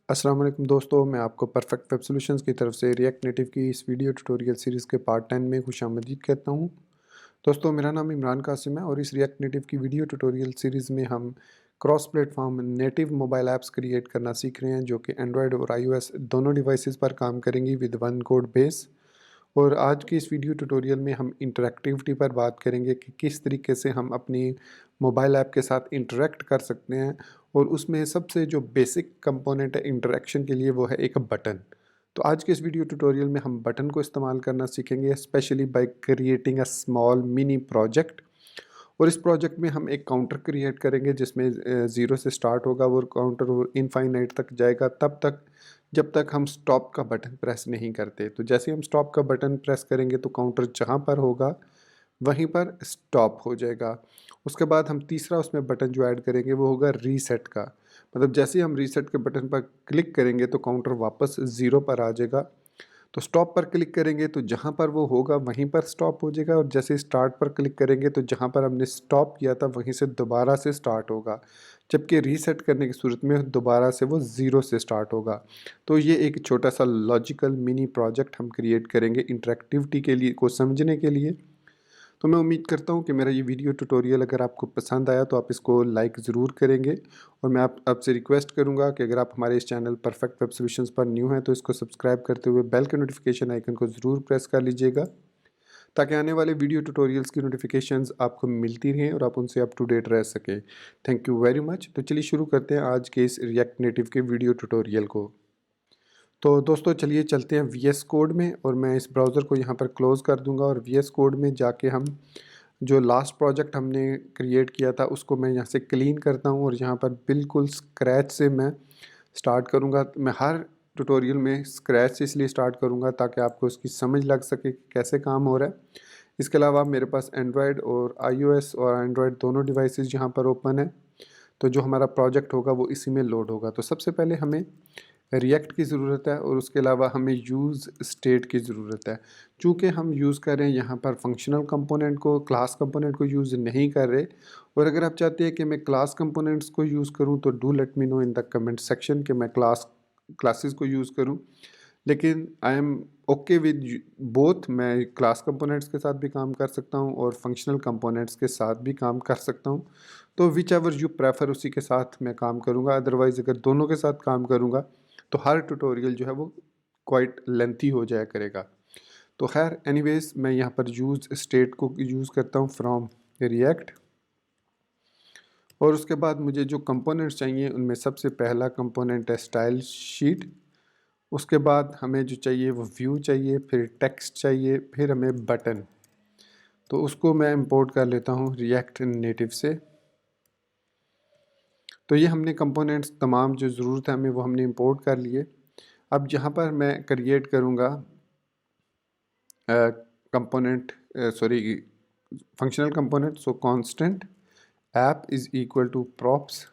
अस्सलाम वालेकुम दोस्तों, मैं आपको परफेक्ट वेब सॉल्यूशंस की तरफ से रिएक्ट नेटिव की इस वीडियो ट्यूटोरियल सीरीज़ के पार्ट 10 में खुशामदीद कहता हूँ। दोस्तों, मेरा नाम इमरान कासिम है और इस रिएक्ट नेटिव की वीडियो ट्यूटोरियल सीरीज़ में हम cross platform native mobile apps create करना सीख रहे हैं, जो कि एंड्रॉयड और आईओएस दोनों डिवाइसेस पर काम करेंगी विद वन कोड बेस। और आज की इस वीडियो ट्यूटोरियल में हम इंटरैक्टिविटी पर बात करेंगे कि किस तरीके से हम अपनी मोबाइल ऐप के साथ इंटरैक्ट कर सकते हैं। और उसमें सबसे जो बेसिक कंपोनेंट है इंटरैक्शन के लिए, वो है एक बटन। तो आज के इस वीडियो ट्यूटोरियल में हम बटन को इस्तेमाल करना सीखेंगे, specially by creating a small mini project. और इस प्रोजेक्ट में हम एक काउंटर क्रिएट करेंगे जिसमें ज़ीरो से स्टार्ट होगा, वो काउंटर वो इनफाइनाइट तक जाएगा तब तक जब तक हम स्टॉप का बटन प्रेस नहीं करते। तो जैसे ही हम स्टॉप का बटन प्रेस करेंगे तो काउंटर जहाँ पर होगा वहीं पर स्टॉप हो जाएगा। उसके बाद हम तीसरा उसमें बटन जो ऐड करेंगे वो होगा रीसेट का। मतलब जैसे ही हम रीसेट के बटन पर क्लिक करेंगे तो काउंटर वापस ज़ीरो पर आ जाएगा। तो स्टॉप पर क्लिक करेंगे तो जहाँ पर वो होगा वहीं पर स्टॉप हो जाएगा, और जैसे स्टार्ट पर क्लिक करेंगे तो जहाँ पर हमने स्टॉप किया था वहीं से दोबारा से स्टार्ट होगा। जबकि रीसेट करने की सूरत में दोबारा से वो ज़ीरो से स्टार्ट होगा। तो ये एक छोटा सा लॉजिकल मिनी प्रोजेक्ट हम क्रिएट करेंगे इंटरेक्टिविटी के लिए को समझने के लिए। तो मैं उम्मीद करता हूँ कि मेरा ये वीडियो ट्यूटोरियल अगर आपको पसंद आया तो आप इसको लाइक ज़रूर करेंगे। और मैं आपसे रिक्वेस्ट करूँगा कि अगर आप हमारे इस चैनल परफेक्ट वेब सॉल्यूशंस पर न्यू हैं तो इसको सब्सक्राइब करते हुए बेल के नोटिफिकेशन आइकन को ज़रूर प्रेस कर लीजिएगा, ताकि आने वाले वीडियो ट्यूटोरियल्स की नोटिफिकेशंस आपको मिलती रहें और आप उनसे अप टू डेट रह सकें। Thank you very much. तो चलिए शुरू करते हैं आज के इस रिएक्ट नेटिव के वीडियो ट्यूटोरियल को। तो दोस्तों चलिए चलते हैं वीएस कोड में, और मैं इस ब्राउज़र को यहाँ पर क्लोज़ कर दूँगा और वीएस कोड में जाके हम जो लास्ट प्रोजेक्ट हमने क्रिएट किया था उसको मैं यहाँ से क्लीन करता हूँ, और यहाँ पर बिल्कुल स्क्रैच से मैं स्टार्ट करूँगा। मैं हर ट्यूटोरियल में स्क्रैच से इसलिए स्टार्ट करूँगा ताकि आपको उसकी समझ लग सके कि कैसे काम हो रहा है। इसके अलावा मेरे पास एंड्रॉयड और आईओएस और एंड्रॉयड दोनों डिवाइसेस यहाँ पर ओपन है। तो जो हमारा प्रोजेक्ट होगा वो इसी में लोड होगा। तो सबसे पहले हमें रिएक्ट की ज़रूरत है, और उसके अलावा हमें यूज़ स्टेट की ज़रूरत है। चूँकि हम यूज़ कर रहे हैं यहाँ पर फंक्शनल कंपोनेंट को, क्लास कंपोनेंट को यूज़ नहीं कर रहे। और अगर आप चाहते हैं कि मैं क्लास कंपोनेंट्स को यूज़ करूँ तो do let me know in the comment section कि मैं क्लासेस को यूज़ करूँ। लेकिन I am okay with both. मैं क्लास कंपोनेंट्स के साथ भी काम कर सकता हूँ और फंक्शनल कंपोनेंट्स के साथ भी काम कर सकता हूँ। तो विच एवर यू प्रेफर उसी के साथ मैं काम करूँगा। अदरवाइज़ अगर दोनों के साथ काम करूँगा तो हर ट्यूटोरियल जो है वो क्वाइट लेंथी हो जाया करेगा। तो खैर एनीवेज मैं यहाँ पर यूज़ स्टेट को यूज़ करता हूँ फ्रॉम रिएक्ट। और उसके बाद मुझे जो कंपोनेंट्स चाहिए उनमें सबसे पहला कंपोनेंट है स्टाइल शीट। उसके बाद हमें जो चाहिए वो व्यू चाहिए, फिर टेक्स्ट चाहिए, फिर हमें बटन। तो उसको मैं इंपोर्ट कर लेता हूँ रिएक्ट नेटिव से। तो ये हमने कंपोनेंट्स तमाम जो ज़रूरत है हमें वो हमने इंपोर्ट कर लिए। अब यहाँ पर मैं क्रिएट करूँगा component, sorry, functional component. So constant app is equal to props,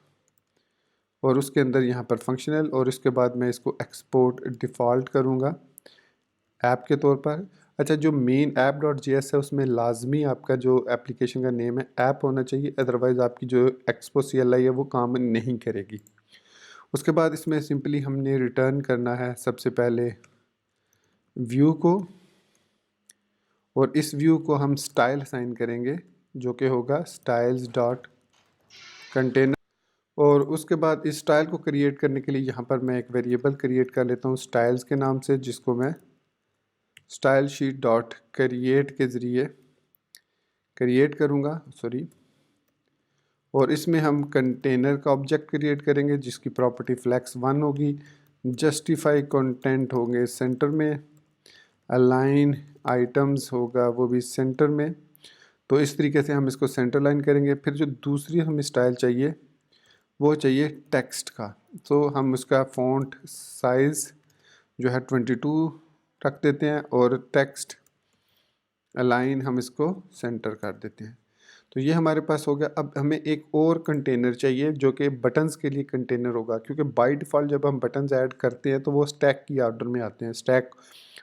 और उसके अंदर यहाँ पर फंक्शनल, और इसके बाद मैं इसको एक्सपोर्ट डिफ़ॉल्ट करूँगा ऐप के तौर पर। अच्छा, जो main app dot G S है उसमें लाजमी आपका जो एप्लीकेशन का नेम है ऐप होना चाहिए, अदरवाइज़ आपकी जो एक्सपो सी एल आई है वो काम नहीं करेगी। उसके बाद इसमें सिंपली हमने रिटर्न करना है सबसे पहले व्यू को, और इस व्यू को हम स्टाइल असाइन करेंगे जो कि होगा स्टाइल्स डॉट कंटेनर। और उसके बाद इस स्टाइल को क्रिएट करने के लिए यहाँ पर मैं एक वेरिएबल क्रिएट कर लेता हूँ स्टाइल्स के नाम से, जिसको मैं स्टाइल शीट डॉट क्रिएट के ज़रिए क्रिएट करूँगा, सॉरी। और इसमें हम कंटेनर का ऑब्जेक्ट क्रिएट करेंगे जिसकी प्रॉपर्टी फ्लैक्स 1 होगी, जस्टिफाई कंटेंट होंगे सेंटर में, अलाइन आइटम्स होगा वो भी सेंटर में। तो इस तरीके से हम इसको सेंटर लाइन करेंगे। फिर जो दूसरी हमें स्टाइल चाहिए वो चाहिए टेक्स्ट का। तो हम उसका फ़ॉन्ट साइज़ जो है 22 रख देते हैं, और टेक्स्ट अलाइन हम इसको सेंटर कर देते हैं। तो ये हमारे पास हो गया। अब हमें एक और कंटेनर चाहिए जो कि बटन्स के लिए कंटेनर होगा, क्योंकि बाय डिफ़ॉल्ट जब हम बटन्स ऐड करते हैं तो वो स्टैक की ऑर्डर में आते हैं। स्टैक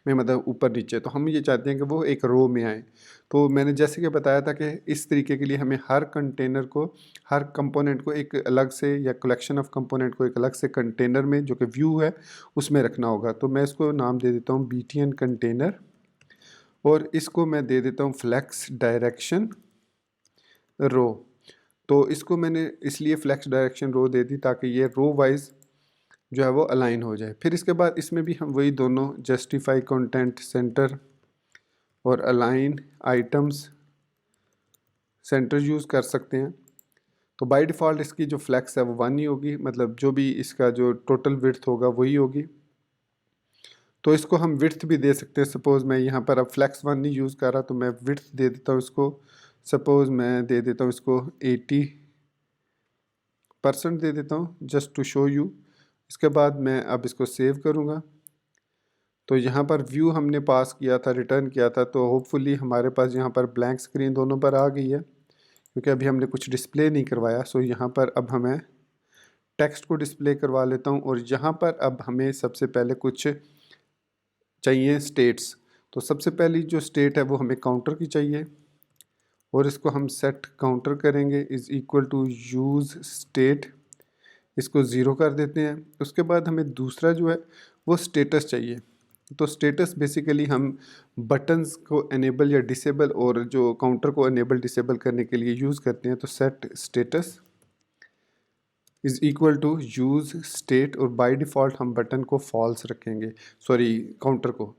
में, मतलब ऊपर नीचे। तो हम ये चाहते हैं कि वो एक रो में आए। तो मैंने जैसे कि बताया था कि इस तरीके के लिए हमें हर कंटेनर को, हर कंपोनेंट को एक अलग से, या कलेक्शन ऑफ कंपोनेंट को एक अलग से कंटेनर में, जो कि व्यू है, उसमें रखना होगा। तो मैं इसको नाम दे देता हूँ BTN कंटेनर, और इसको मैं दे देता हूँ फ्लेक्स डायरेक्शन रो। तो इसको मैंने इसलिए फ्लेक्स डायरेक्शन रो दे दी ताकि ये रो वाइज जो है वो अलाइन हो जाए। फिर इसके बाद इसमें भी हम वही दोनों जस्टिफाई कंटेंट सेंटर और अलाइन आइटम्स सेंटर यूज़ कर सकते हैं। तो बाय डिफ़ॉल्ट इसकी जो फ्लेक्स है वो 1 ही होगी, मतलब जो भी इसका जो टोटल विड्थ होगा वही होगी। तो इसको हम विड्थ भी दे सकते हैं। सपोज़ मैं यहाँ पर अब फ्लेक्स 1 नहीं यूज़ कर रहा, तो मैं विड्थ दे देता हूँ इसको। सपोज़ मैं दे देता हूँ इसको 80% दे देता हूँ, जस्ट टू शो यू। इसके बाद मैं अब इसको सेव करूँगा। तो यहाँ पर व्यू हमने पास किया था, रिटर्न किया था, तो होपफुली हमारे पास यहाँ पर ब्लैंक स्क्रीन दोनों पर आ गई है, क्योंकि अभी हमने कुछ डिस्प्ले नहीं करवाया। सो यहाँ पर अब हमें टेक्स्ट को डिस्प्ले करवा लेता हूँ, और यहाँ पर अब हमें सबसे पहले कुछ चाहिए स्टेट्स। तो सबसे पहली जो स्टेट है वो हमें काउंटर की चाहिए, और इसको हम सेट काउंटर करेंगे is equal to use state, इसको 0 कर देते हैं। उसके बाद हमें दूसरा जो है वो स्टेटस चाहिए। तो स्टेटस बेसिकली हम बटन्स को एनेबल या डिसेबल, और जो काउंटर को एनेबल डिसेबल करने के लिए यूज़ करते हैं। तो set status is equal to use state, और बाय डिफ़ॉल्ट हम बटन को फॉल्स रखेंगे, सॉरी काउंटर को।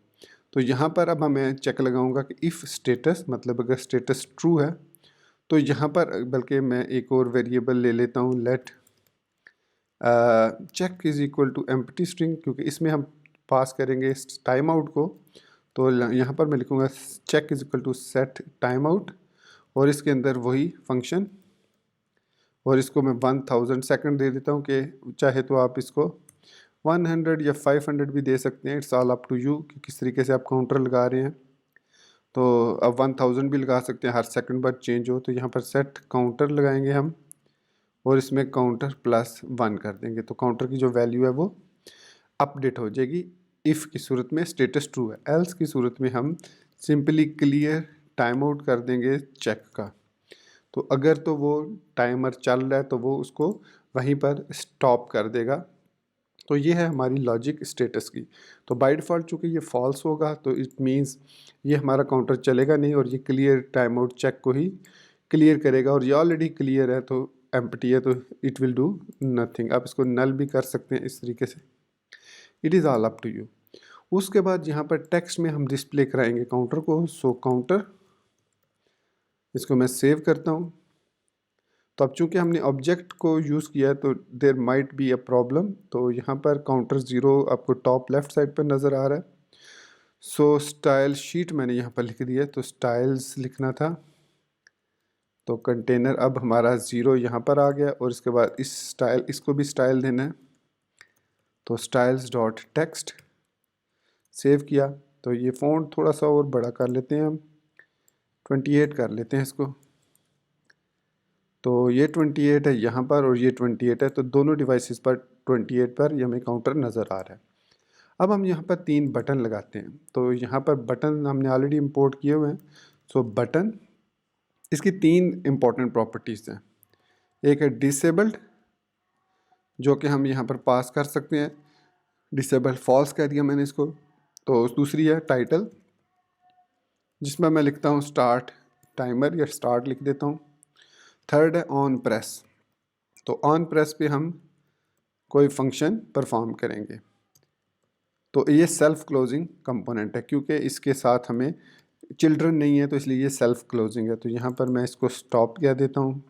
तो यहाँ पर अब मैं चेक लगाऊंगा कि इफ़ स्टेटस, मतलब अगर स्टेटस ट्रू है, तो यहाँ पर बल्कि मैं एक और वेरिएबल ले लेता हूँ, let check is equal to empty string, क्योंकि इसमें हम पास करेंगे टाइम आउट को। तो यहाँ पर मैं लिखूँगा check is equal to set time out, और इसके अंदर वही फंक्शन, और इसको मैं 1000 सेकंड दे देता हूँ। कि चाहे तो आप इसको 100 या 500 भी दे सकते हैं, it's all up to you कि किस तरीके से आप काउंटर लगा रहे हैं। तो अब 1000 भी लगा सकते हैं, हर सेकंड बाद चेंज हो। तो यहाँ पर सेट काउंटर लगाएंगे हम, और इसमें काउंटर +1 कर देंगे। तो काउंटर की जो वैल्यू है वो अपडेट हो जाएगी इफ़ की सूरत में स्टेटस ट्रू है। एल्स की सूरत में हम सिंपली क्लियर टाइम आउट कर देंगे चेक का। तो अगर तो वो टाइमर चल रहा है तो वो उसको वहीं पर स्टॉप कर देगा। तो ये है हमारी लॉजिक स्टेटस की। तो बाय डिफ़ॉल्ट चूँकि ये फॉल्स होगा, तो इट मीन्स ये हमारा काउंटर चलेगा नहीं, और ये क्लियर टाइम आउट चेक को ही क्लियर करेगा, और ये ऑलरेडी क्लियर है तो एम्प्टी है, तो इट विल डू नथिंग। आप इसको नल भी कर सकते हैं इस तरीके से, it is all up to you. उसके बाद यहाँ पर टेक्स्ट में हम डिस्प्ले कराएंगे काउंटर को। सो काउंटर, इसको मैं सेव करता हूँ। तो अब चूँकि हमने ऑब्जेक्ट को यूज़ किया है तो there might be a problem. तो यहाँ पर काउंटर 0 आपको टॉप लेफ़्ट साइड पर नज़र आ रहा है। सो स्टाइल शीट मैंने यहाँ पर लिख दिया, तो स्टाइल्स लिखना था। तो कंटेनर अब हमारा 0 यहाँ पर आ गया, और इसके बाद इस स्टाइल, इसको भी स्टाइल देना है। तो स्टाइल्स डॉट टेक्स्ट सेव किया। तो ये फ़ॉन्ट थोड़ा सा और बड़ा कर लेते हैं हम, 28 कर लेते हैं इसको। तो ये 28 है यहाँ पर, और ये 28 है, तो दोनों डिवाइसेस पर 28 पर ये हमें काउंटर नज़र आ रहा है। अब हम यहाँ पर 3 बटन लगाते हैं। तो यहाँ पर बटन हमने ऑलरेडी इंपोर्ट किए हुए हैं। सो बटन, इसकी 3 इंपॉर्टेंट प्रॉपर्टीज़ हैं। एक है डिसेबल्ड, जो कि हम यहाँ पर पास कर सकते हैं, डिसेबल फॉल्स कह दिया मैंने इसको। तो दूसरी है टाइटल, जिसमें मैं लिखता हूँ स्टार्ट टाइमर, या स्टार्ट लिख देता हूँ। थर्ड है ऑन प्रेस। तो ऑन प्रेस पे हम कोई फंक्शन परफॉर्म करेंगे। तो ये सेल्फ क्लोजिंग कंपोनेंट है, क्योंकि इसके साथ हमें चिल्ड्रन नहीं है, तो इसलिए ये सेल्फ क्लोजिंग है। तो यहाँ पर मैं इसको स्टॉप कह देता हूँ,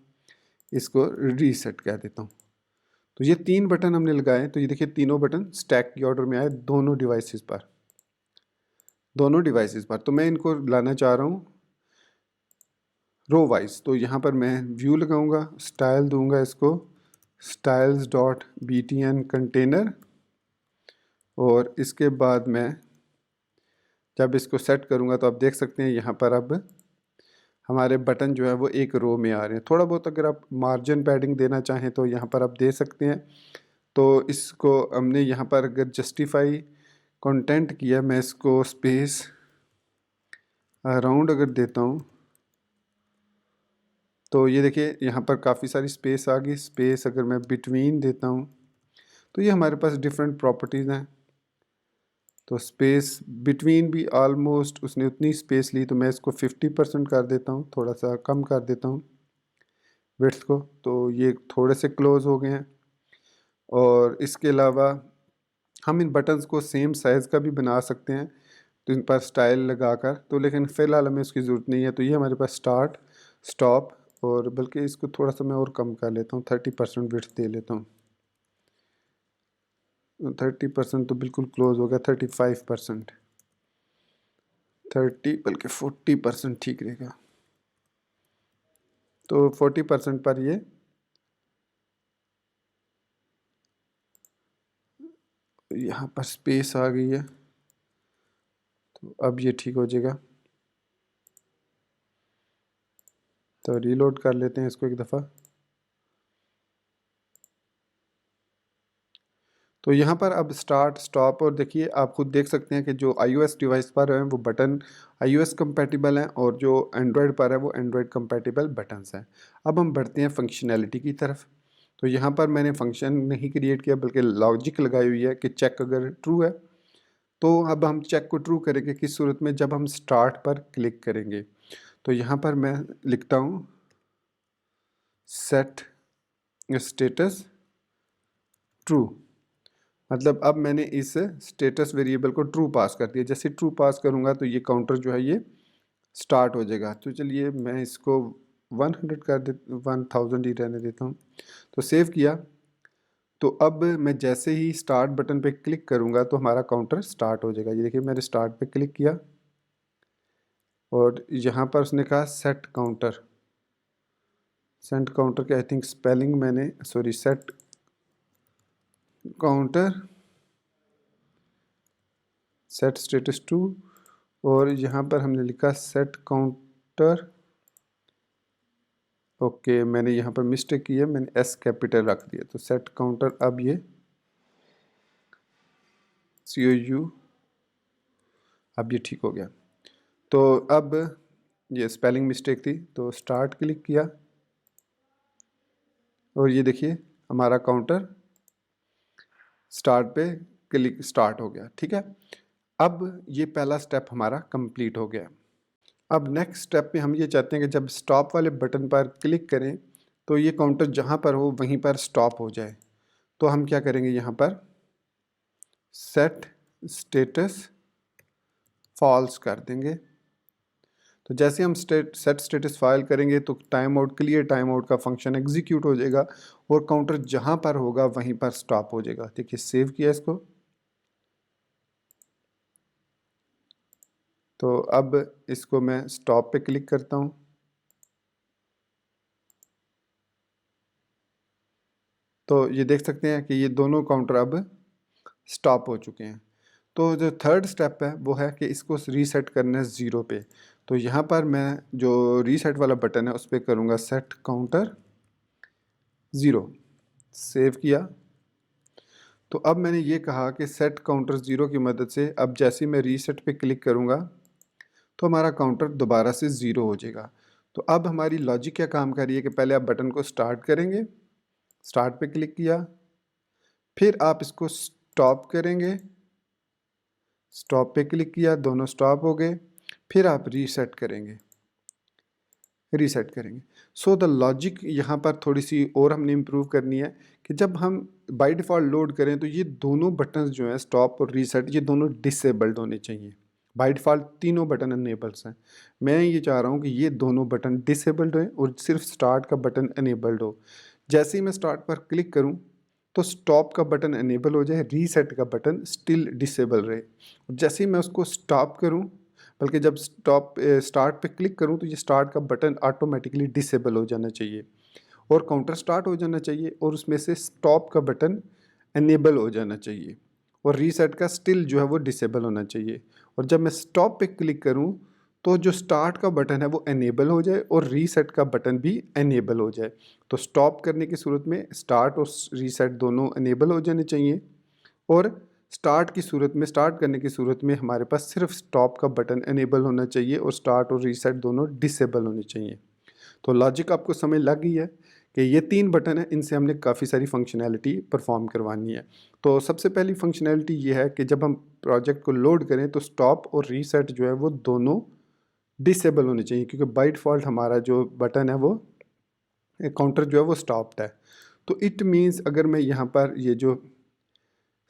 इसको रीसेट कह देता हूँ। तो ये 3 बटन हमने लगाए। तो ये देखिए तीनों बटन स्टैक की ऑर्डर में आए दोनों डिवाइसेस पर। तो मैं इनको लाना चाह रहा हूँ रो वाइज। तो यहाँ पर मैं व्यू लगाऊंगा, स्टाइल दूंगा इसको स्टाइल्स डॉट BTN कंटेनर, और इसके बाद मैं जब इसको सेट करूँगा तो आप देख सकते हैं यहाँ पर अब हमारे बटन जो है वो एक रो में आ रहे हैं। थोड़ा बहुत अगर आप मार्जिन पैडिंग देना चाहें तो यहाँ पर आप दे सकते हैं। तो इसको हमने यहाँ पर अगर जस्टिफाई कंटेंट किया, मैं इसको स्पेस अराउंड अगर देता हूँ तो ये देखिए यहाँ पर काफ़ी सारी स्पेस आ गई। स्पेस अगर मैं बिटवीन देता हूँ तो ये हमारे पास डिफरेंट प्रॉपर्टीज़ हैं। तो स्पेस बिटवीन भी ऑलमोस्ट उसने उतनी स्पेस ली, तो मैं इसको 50% कर देता हूँ, थोड़ा सा कम कर देता हूँ विड्थ को, तो ये थोड़े से क्लोज हो गए हैं। और इसके अलावा हम इन बटन्स को सेम साइज़ का भी बना सकते हैं, तो इन पर स्टाइल लगाकर, तो लेकिन फ़िलहाल हमें उसकी ज़रूरत नहीं है। तो ये हमारे पास स्टार्ट, स्टॉप, और बल्कि इसको थोड़ा सा मैं और कम कर लेता हूँ, 30% विड्थ दे लेता हूँ। 30% तो बिल्कुल क्लोज हो गया, 35%, 30 बल्कि 40% ठीक रहेगा। तो 40% पर ये यहाँ पर स्पेस आ गई है, तो अब ये ठीक हो जाएगा। तो रीलोड कर लेते हैं इसको एक दफ़ा। तो यहाँ पर अब स्टार्ट, स्टॉप, और देखिए आप खुद देख सकते हैं कि जो iOS डिवाइस पर है वो बटन iOS कंपैटिबल हैं, और जो एंड्रॉयड पर है वो एंड्रॉयड कंपैटिबल बटन्स हैं। अब हम बढ़ते हैं फंक्शनैलिटी की तरफ। तो यहाँ पर मैंने फंक्शन नहीं क्रिएट किया, बल्कि लॉजिक लगाई हुई है कि चेक अगर ट्रू है, तो अब हम चेक को ट्रू करेंगे किस सूरत में, जब हम स्टार्ट पर क्लिक करेंगे। तो यहाँ पर मैं लिखता हूँ सेट स्टेटस ट्रू, मतलब अब मैंने इस स्टेटस वेरिएबल को ट्रू पास कर दिया। जैसे ट्रू पास करूँगा तो ये काउंटर जो है ये स्टार्ट हो जाएगा। तो चलिए मैं इसको 100 कर दे, 1000 ही रहने देता हूँ। तो सेव किया, तो अब मैं जैसे ही स्टार्ट बटन पे क्लिक करूँगा तो हमारा काउंटर स्टार्ट हो जाएगा। ये देखिए मैंने स्टार्ट पे क्लिक किया, और यहाँ पर उसने कहा सेट काउंटर। सेट काउंटर के आई थिंक स्पेलिंग मैंने, sorry, set counter, set status to, और यहाँ पर हमने लिखा सेट काउंटर। ओके, मैंने यहाँ पर मिस्टेक की है, मैंने एस कैपिटल रख दिया। तो सेट काउंटर, अब ये COU, अब ये ठीक हो गया। तो अब ये स्पेलिंग मिस्टेक थी, तो स्टार्ट क्लिक किया, और ये देखिए हमारा काउंटर स्टार्ट पे क्लिक स्टार्ट हो गया। ठीक है, अब ये पहला स्टेप हमारा कंप्लीट हो गया। अब नेक्स्ट स्टेप पे हम ये चाहते हैं कि जब स्टॉप वाले बटन पर क्लिक करें तो ये काउंटर जहाँ पर हो वहीं पर स्टॉप हो जाए। तो हम क्या करेंगे, यहाँ पर सेट स्टेटस फॉल्स कर देंगे। तो जैसे हम सेट स्टेटस फाइल करेंगे तो time out, clear time out का फंक्शन एग्जीक्यूट हो जाएगा, और काउंटर जहाँ पर होगा वहीं पर स्टॉप हो जाएगा। देखिए सेव किया इसको। तो अब इसको मैं स्टॉप पे क्लिक करता हूँ, तो ये देख सकते हैं कि ये दोनों काउंटर अब स्टॉप हो चुके हैं। तो जो थर्ड स्टेप है वो है कि इसको रीसेट करना है 0 पे। तो यहाँ पर मैं जो रीसेट वाला बटन है उस पर करूँगा सेट काउंटर 0, सेव किया। तो अब मैंने ये कहा कि सेट काउंटर 0 की मदद से अब जैसे ही मैं रीसेट पे क्लिक करूँगा तो हमारा काउंटर दोबारा से 0 हो जाएगा। तो अब हमारी लॉजिक क्या काम कर रही है कि पहले आप बटन को स्टार्ट करेंगे, स्टार्ट पे क्लिक किया, फिर आप इसको स्टॉप करेंगे, स्टॉप पे क्लिक किया, दोनों स्टॉप हो गए, फिर आप रीसेट करेंगे, रीसेट करेंगे। सो द लॉजिक यहाँ पर थोड़ी सी और हमने इम्प्रूव करनी है कि जब हम बाय डिफ़ॉल्ट लोड करें तो ये दोनों बटन्स जो हैं स्टॉप और रीसेट, ये दोनों डिसेबल्ड होने चाहिए। बाय डिफ़ॉल्ट तीनों बटन अनेबल्स हैं। मैं ये चाह रहा हूँ कि ये दोनों बटन डिसेबल्ड हों और सिर्फ स्टार्ट का बटन अनेबल्ड हो। जैसे ही मैं स्टार्ट पर क्लिक करूँ तो स्टॉप का बटन अनेबल हो जाए, रीसेट का बटन स्टिल डिसेबल रहे। जैसे ही मैं उसको स्टॉप करूँ, बल्कि जब स्टार्ट पे क्लिक करूँ तो ये स्टार्ट का बटन ऑटोमेटिकली डिसेबल हो जाना चाहिए, और काउंटर स्टार्ट हो जाना चाहिए, और उसमें से स्टॉप का बटन एनेबल हो जाना चाहिए, और रीसेट का स्टिल जो है वो डिसेबल होना चाहिए। और जब मैं स्टॉप पे क्लिक करूँ तो जो स्टार्ट का बटन है वो एनेबल हो जाए और रीसेट का बटन भी एनेबल हो जाए। तो स्टॉप करने की सूरत में स्टार्ट और रीसेट दोनों एनेबल हो जाने चाहिए, और स्टार्ट करने की सूरत में हमारे पास सिर्फ स्टॉप का बटन इनेबल होना चाहिए और स्टार्ट और रीसेट दोनों डिसेबल होने चाहिए। तो लॉजिक आपको समझ लग गई है कि ये 3 बटन हैं, इनसे हमने काफ़ी सारी फंक्शनैलिटी परफॉर्म करवानी है। तो सबसे पहली फंक्शनैलिटी ये है कि जब हम प्रोजेक्ट को लोड करें तो स्टॉप और रीसेट जो है वो दोनों डिसेबल होने चाहिए, क्योंकि बाय डिफ़ॉल्ट हमारा जो बटन है वो काउंटर जो है वो स्टॉप्ड है। तो इट मीन्स अगर मैं यहाँ पर ये जो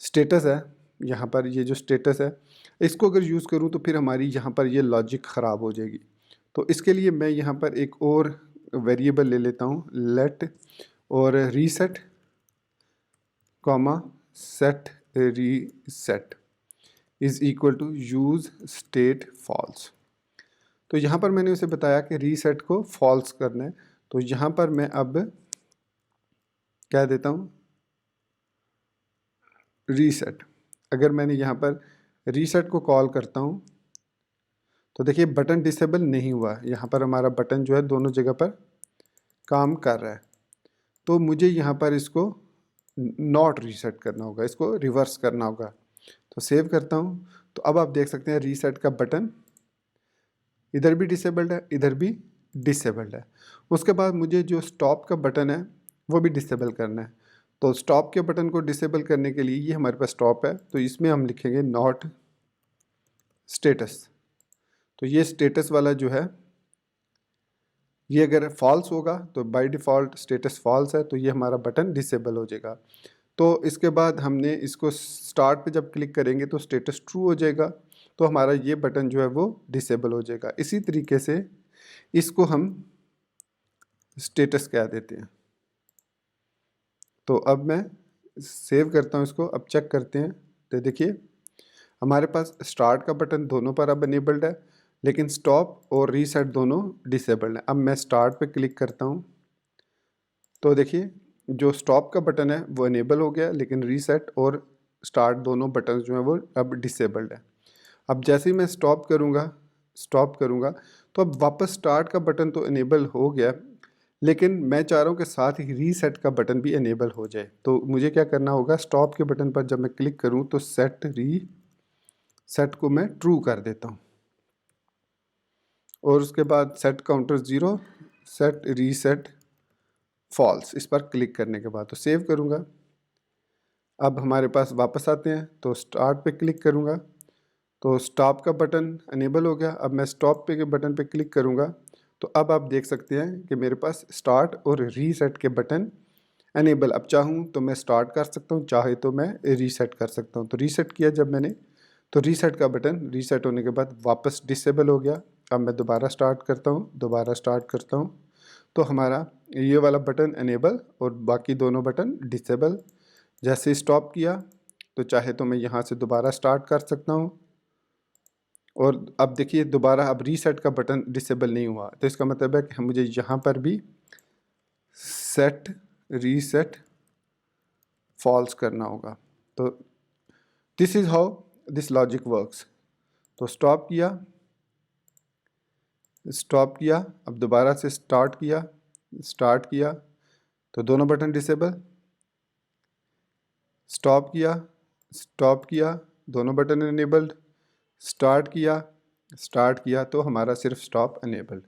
स्टेटस है, यहाँ पर ये जो स्टेटस है, इसको अगर यूज़ करूँ तो फिर हमारी यहाँ पर ये लॉजिक ख़राब हो जाएगी। तो इसके लिए मैं यहाँ पर एक और वेरिएबल ले लेता हूँ, लेट और reset comma set reset is equal to use state false. तो यहाँ पर मैंने उसे बताया कि रीसेट को फॉल्स करना है, तो यहाँ पर मैं अब क्या देता हूँ, रीसेट। अगर मैंने यहाँ पर रीसेट को कॉल करता हूँ तो देखिए बटन डिसेबल नहीं हुआ, यहाँ पर हमारा बटन जो है दोनों जगह पर काम कर रहा है। तो मुझे यहाँ पर इसको नॉट रीसेट करना होगा, इसको रिवर्स करना होगा। तो सेव करता हूँ, तो अब आप देख सकते हैं रीसेट का बटन इधर भी डिसेबल्ड है, इधर भी डिसेबल्ड है। उसके बाद मुझे जो स्टॉप का बटन है वो भी डिसेबल करना है। तो स्टॉप के बटन को डिसेबल करने के लिए ये हमारे पास स्टॉप है, तो इसमें हम लिखेंगे नॉट स्टेटस। तो ये स्टेटस वाला जो है ये अगर फॉल्स होगा तो बाय डिफ़ॉल्ट स्टेटस फॉल्स है, तो ये हमारा बटन डिसेबल हो जाएगा। तो इसके बाद हमने इसको स्टार्ट पे जब क्लिक करेंगे तो स्टेटस ट्रू हो जाएगा, तो हमारा ये बटन जो है वो डिसेबल हो जाएगा। इसी तरीके से इसको हम स्टेटस कह देते हैं। तो अब मैं सेव करता हूँ इसको, अब चेक करते हैं। तो देखिए हमारे पास स्टार्ट का बटन दोनों पर अब इनेबल्ड है, लेकिन स्टॉप और रीसेट दोनों डिसेबल्ड है। अब मैं स्टार्ट पे क्लिक करता हूँ तो देखिए जो स्टॉप का बटन है वो इनेबल हो गया, लेकिन रीसेट और स्टार्ट दोनों बटन जो हैं वो अब डिसेबल्ड है। अब जैसे ही मैं स्टॉप करूँगा तो अब वापस स्टार्ट का बटन तो इनेबल हो गया, लेकिन मैं चाह रहा हूँ कि साथ ही रीसेट का बटन भी इनेबल हो जाए। तो मुझे क्या करना होगा, स्टॉप के बटन पर जब मैं क्लिक करूँ तो सेट को मैं ट्रू कर देता हूँ और उसके बाद set counter 0 set reset false, इस पर क्लिक करने के बाद तो सेव करूँगा। अब हमारे पास वापस आते हैं तो स्टार्ट पे क्लिक करूँगा तो स्टॉप का बटन अनेबल हो गया। अब मैं स्टॉप पे के बटन पे क्लिक करूँगा तो अब आप देख सकते हैं कि मेरे पास स्टार्ट और रीसेट के बटन अनेबल। अब चाहूँ तो मैं स्टार्ट कर सकता हूँ, चाहे तो मैं रीसेट कर सकता हूँ। तो रीसेट किया जब मैंने तो रीसेट का बटन रीसेट होने के बाद वापस डिसेबल हो गया। अब मैं दोबारा स्टार्ट करता हूँ तो हमारा ये वाला बटन अनेबल और बाकी दोनों बटन डिसेबल। जैसे स्टॉप किया तो चाहे तो मैं यहाँ से दोबारा स्टार्ट कर सकता हूँ और अब देखिए दोबारा अब रीसेट का बटन डिसेबल नहीं हुआ, तो इसका मतलब है कि मुझे यहाँ पर भी सेट रीसेट फॉल्स करना होगा। तो this is how this logic works. तो स्टॉप किया, अब दोबारा से स्टार्ट किया तो दोनों बटन डिसेबल, स्टॉप किया दोनों बटन इनेबल्ड, स्टार्ट किया तो हमारा सिर्फ स्टॉप इनेबल्ड।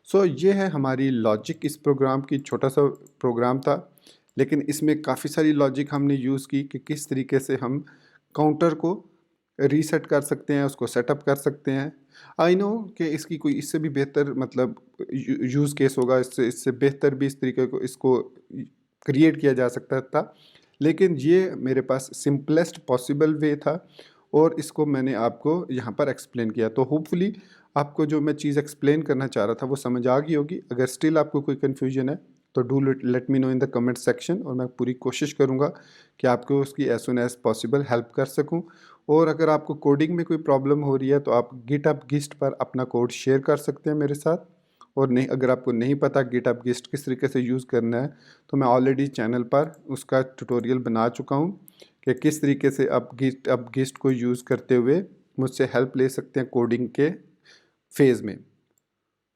सो ये है हमारी लॉजिक। इस प्रोग्राम की छोटा सा प्रोग्राम था, लेकिन इसमें काफ़ी सारी लॉजिक हमने यूज़ की कि किस तरीके से हम काउंटर को रीसेट कर सकते हैं, उसको सेटअप कर सकते हैं। आई नो कि इसकी कोई इससे भी बेहतर मतलब यूज़ केस होगा, इससे बेहतर भी इस तरीके को इसको क्रिएट किया जा सकता था, लेकिन ये मेरे पास सिंपलेस्ट पॉसिबल वे था और इसको मैंने आपको यहाँ पर एक्सप्लेन किया। तो होपफुली आपको जो मैं चीज़ एक्सप्लेन करना चाह रहा था वो समझ आ गई होगी। अगर स्टिल आपको कोई कन्फ्यूजन है तो do let me know in the comment section और मैं पूरी कोशिश करूँगा कि आपको उसकी as soon as possible help कर सकूँ। और अगर आपको कोडिंग में कोई प्रॉब्लम हो रही है तो आप गिटहब पर अपना कोड शेयर कर सकते हैं मेरे साथ। और नहीं, अगर आपको नहीं पता गिटहब किस तरीके से यूज़ करना है तो मैं ऑलरेडी चैनल पर उसका ट्यूटोरियल बना चुका हूँ कि किस तरीके से आप गिटहब को यूज़ करते हुए मुझसे हेल्प ले सकते हैं कोडिंग के फेज़ में।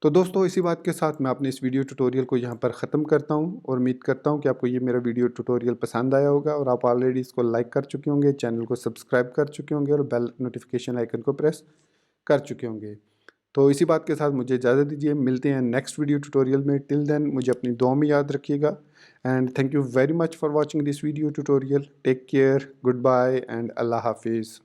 तो दोस्तों इसी बात के साथ मैं अपने इस वीडियो ट्यूटोरियल को यहाँ पर ख़त्म करता हूँ और उम्मीद करता हूँ कि आपको ये मेरा वीडियो ट्यूटोरियल पसंद आया होगा और आप ऑलरेडी इसको लाइक कर चुके होंगे, चैनल को सब्सक्राइब कर चुके होंगे और बेल नोटिफिकेशन आइकन को प्रेस कर चुके होंगे। तो इसी बात के साथ मुझे इजाज़त दीजिए, मिलते हैं नेक्स्ट वीडियो ट्यूटोरियल में। टिल देन मुझे अपनी दुआ में याद रखिएगा and thank you very much for watching this video tutorial. Take care, good bye and अल्लाह हाफिज़।